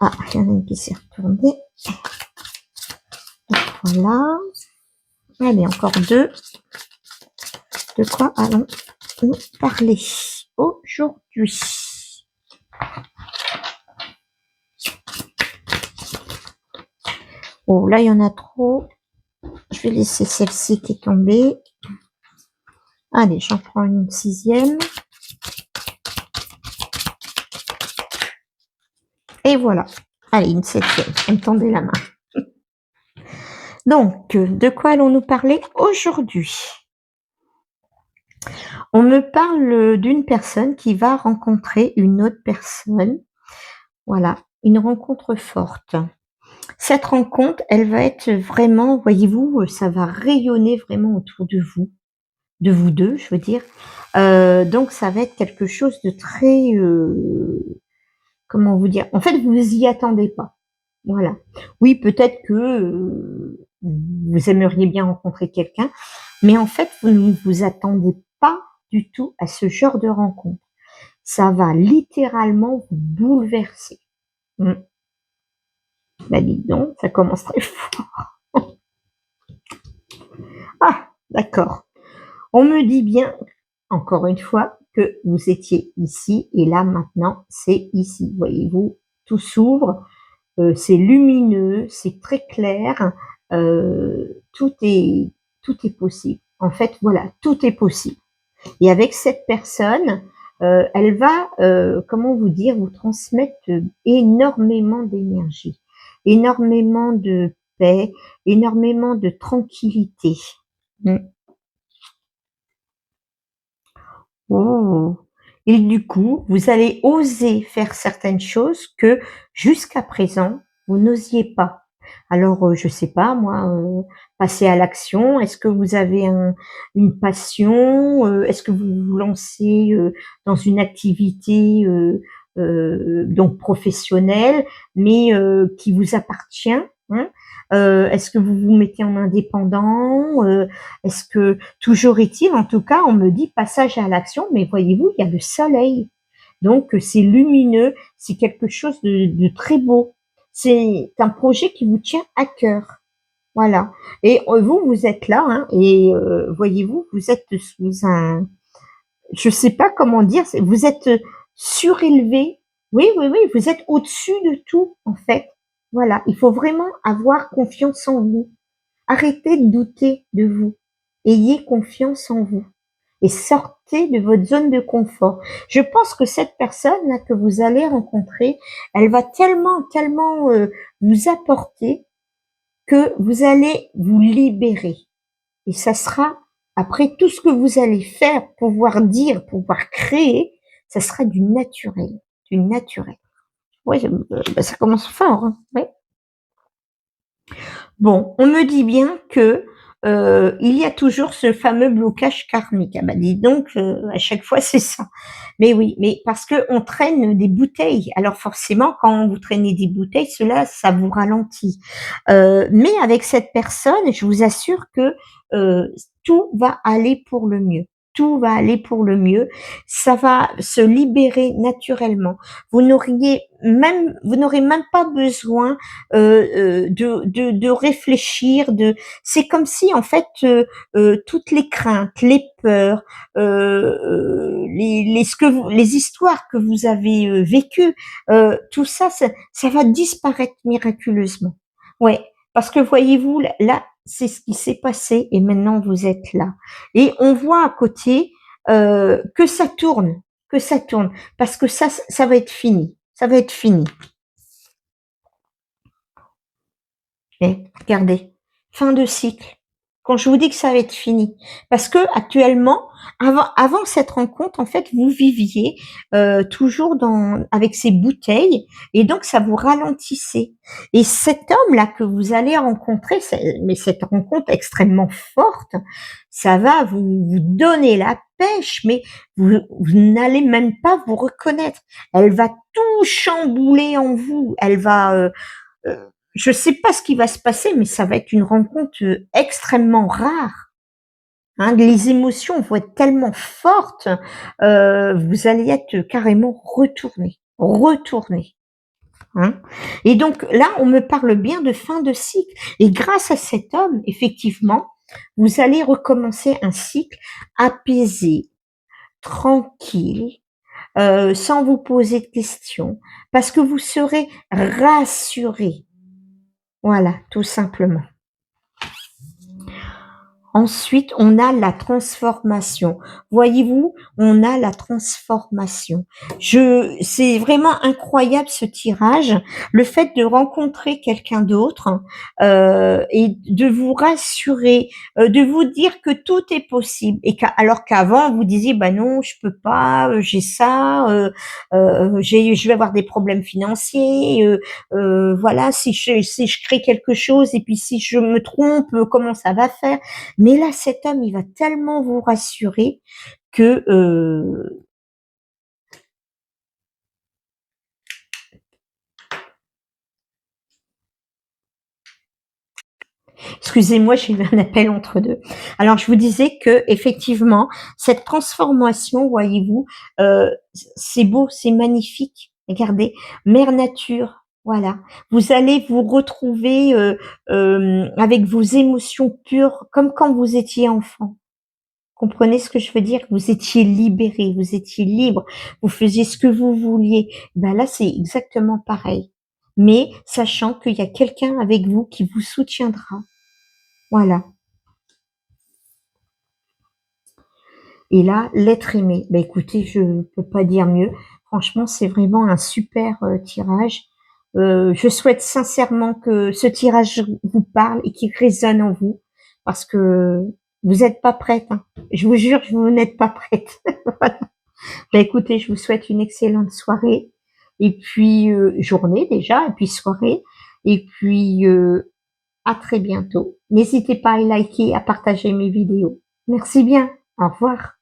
Ah, il y en a une qui s'est retournée. Voilà. Allez, encore deux. De quoi allons-nous parler aujourd'hui? Oh, là, il y en a trop. Je vais laisser celle-ci qui est tombée. Allez, j'en prends une sixième. Et voilà. Allez, une septième. Elle me tendait la main. Donc, de quoi allons-nous parler aujourd'hui? On me parle d'une personne qui va rencontrer une autre personne. Voilà, une rencontre forte. Cette rencontre, elle va être vraiment, voyez-vous, ça va rayonner vraiment autour de vous deux, je veux dire. Donc, ça va être quelque chose de très, comment vous dire, en fait, vous y attendez pas. Voilà. Oui, peut-être que vous aimeriez bien rencontrer quelqu'un, mais en fait, vous ne vous attendez pas du tout à ce genre de rencontre. Ça va littéralement vous bouleverser. Bah dites donc, ça commence très fort. Ah, d'accord. On me dit bien, encore une fois, que vous étiez ici et là maintenant, c'est ici. Voyez-vous, tout s'ouvre, c'est lumineux, c'est très clair, tout est possible. En fait, voilà, tout est possible. Et avec cette personne, elle va, comment vous dire, vous transmettre énormément d'énergie, énormément de paix, énormément de tranquillité. Oh. Et du coup, vous allez oser faire certaines choses que jusqu'à présent, vous n'osiez pas. Alors, je sais pas, moi, passer à l'action. Est-ce que vous avez une passion? Est-ce que vous vous lancez dans une activité donc professionnelle, mais qui vous appartient, hein? Est-ce que vous vous mettez en indépendant? Est-ce que toujours est-il, en tout cas, on me dit passage à l'action, mais voyez-vous, il y a le soleil. Donc, c'est lumineux, c'est quelque chose de très beau. C'est un projet qui vous tient à cœur. Voilà. Et vous, vous êtes là, hein, et voyez-vous, vous êtes sous un, je sais pas comment dire, vous êtes surélevé. Oui, oui, oui, vous êtes au-dessus de tout, en fait. Voilà. Il faut vraiment avoir confiance en vous. Arrêtez de douter de vous. Ayez confiance en vous et sortez de votre zone de confort. Je pense que cette personne là que vous allez rencontrer, elle va tellement vous apporter que vous allez vous libérer. Et ça sera, après tout ce que vous allez faire, pouvoir dire, pouvoir créer, ça sera du naturel, du naturel. Oui, ça commence fort, hein, oui. Bon, on me dit bien que il y a toujours ce fameux blocage karmique. Ah bah dis donc, à chaque fois c'est ça. Mais oui, mais parce que on traîne des bouteilles. Alors forcément, quand vous traînez des bouteilles, cela, ça vous ralentit. Mais avec cette personne, je vous assure que tout va aller pour le mieux. Tout va aller pour le mieux. Ça va se libérer naturellement. Vous n'aurez même pas besoin de réfléchir. C'est comme si en fait toutes les craintes, les peurs, les histoires que vous avez vécues, tout ça, ça va disparaître miraculeusement. Ouais, parce que voyez-vous, là, c'est ce qui s'est passé et maintenant vous êtes là. Et on voit à côté que ça tourne, parce que ça va être fini. Ça va être fini. Et regardez, fin de cycle. Quand je vous dis que ça va être fini, parce que actuellement, avant cette rencontre, en fait, vous viviez toujours avec ces bouteilles, et donc ça vous ralentissait. Et cet homme-là que vous allez rencontrer, mais cette rencontre extrêmement forte, ça va vous donner la pêche, mais vous n'allez même pas vous reconnaître. Elle va tout chambouler en vous. Elle va je sais pas ce qui va se passer, mais ça va être une rencontre extrêmement rare. Hein, les émotions vont être tellement fortes, vous allez être carrément retourné. Hein. Et donc là, on me parle bien de fin de cycle. Et grâce à cet homme, effectivement, vous allez recommencer un cycle apaisé, tranquille, sans vous poser de questions, parce que vous serez rassuré. Voilà, tout simplement. Ensuite, on a la transformation. Voyez-vous, on a la transformation. C'est vraiment incroyable ce tirage. Le fait de rencontrer quelqu'un d'autre et de vous rassurer, de vous dire que tout est possible. Et alors qu'avant, vous disiez, bah non, je peux pas, j'ai ça, je vais avoir des problèmes financiers. Voilà, si je crée quelque chose et puis si je me trompe, comment ça va faire? Mais là, cet homme, il va tellement vous rassurer que excusez-moi, j'ai eu un appel entre deux. Alors, je vous disais que effectivement, cette transformation, voyez-vous, c'est beau, c'est magnifique. Regardez, Mère Nature, voilà. Vous allez vous retrouver avec vos émotions pures, comme quand vous étiez enfant. Comprenez ce que je veux dire? Vous étiez libéré, vous étiez libre, vous faisiez ce que vous vouliez. Ben là, c'est exactement pareil. Mais sachant qu'il y a quelqu'un avec vous qui vous soutiendra. Voilà. Et là, l'être aimé. Ben écoutez, je ne peux pas dire mieux. Franchement, c'est vraiment un super tirage. Je souhaite sincèrement que ce tirage vous parle et qu'il résonne en vous, parce que vous n'êtes pas prête. Hein. Je vous jure, vous n'êtes pas prête. Voilà. Ben écoutez, je vous souhaite une excellente soirée, et puis journée déjà, et puis soirée, et puis à très bientôt. N'hésitez pas à liker, à partager mes vidéos. Merci bien. Au revoir.